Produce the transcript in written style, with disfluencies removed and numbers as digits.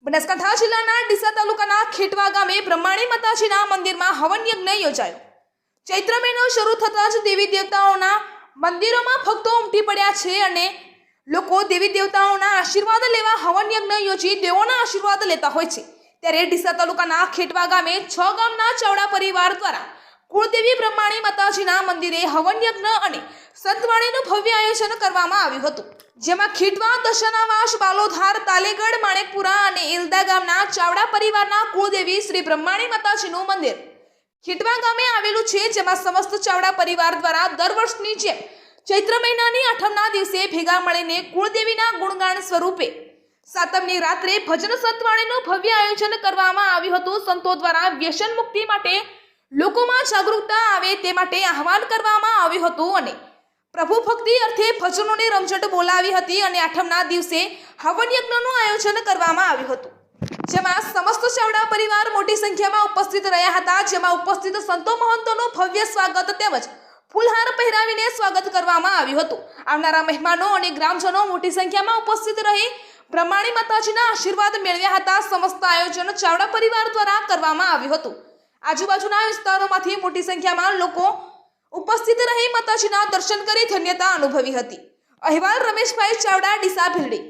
બનાસકાંઠા જિલ્લાના ડીસા તાલુકાના ખેટવા ગામે બ્રહ્માણી માતાજીના મંદિરમાં હવન યજ્ઞ યોજાયો। ચૈત્ર મહિનો શરૂ થતાં જ દેવી દેવતાઓના મંદિરોમાં ભક્તો ઉમટી પડ્યા છે અને લોકો દેવી દેવતાઓના આશીર્વાદ લેવા હવન યજ્ઞ યોજી દેવોના આશીર્વાદ લેતા હોય છે। ત્યારે ડીસા તાલુકાના ખેટવા ગામે 6 ગામના ચાવડા પરિવાર દ્વારા કુળદેવી બ્રહ્માણી માતાજીના મંદિરે હવન યજ્ઞ અને સંતવાણીનું ભવ્ય આયોજન કરવામાં આવ્યું હતું, જેમાં ખેટવા, દશનાવાસ, બાલોધાર, તાલેગઢ, માણેકપુરા અને એલદા ગામના ચાવડા પરિવારના કુળદેવી શ્રી બ્રહ્માણી માતાજીનું મંદિર ખેટવા ગામે આવેલું છે, જેમાં સમસ્ત ચાવડા પરિવાર દ્વારા દર વર્ષની જેમ ચૈત્ર મહિનાની આઠમના દિવસે ભેગા મળીને કુળદેવીના ગુણગાન સ્વરૂપે સાતમની રાત્રે ભજન સંતવાણીનું ભવ્ય આયોજન કરવામાં આવ્યું હતું। સંતો દ્વારા વ્યસન મુક્તિ માટે લોકોમાં જાગૃતતા આવે તે માટે આહવાન કરવામાં આવ્યું હતું અને પ્રભુ ભક્તિ અર્થે ભજનોની રમઝટ બોલાવી હતી અને આઠમના દિવસે હવન યજ્ઞનું આયોજન કરવામાં આવ્યું હતું, જેમાં સમસ્ત ચાવડા પરિવાર મોટી સંખ્યામાં ઉપસ્થિત રહ્યા હતા। જેમાં ઉપસ્થિત સંતો મહંતોનું ભવ્ય સ્વાગત તેમજ ફૂલહાર પહેરાવીને સ્વાગત કરવામાં આવ્યું હતું। આવનારા મહેમાનો અને ગ્રામજનો મોટી સંખ્યામાં ઉપસ્થિત રહી બ્રહ્માણી માતાજીના આશીર્વાદ મેળવ્યા હતા। સમસ્ત આયોજન ચાવડા પરિવાર દ્વારા કરવામાં આવ્યું હતું। આજુબાજુના વિસ્તારોમાંથી મોટી સંખ્યામાં લોકો ઉપસ્થિત રહી માતાજીના દર્શન કરી ધન્યતા અનુભવી હતી। અહેવાલ રમેશભાઈ ચાવડા, ડીસા ભીલડી।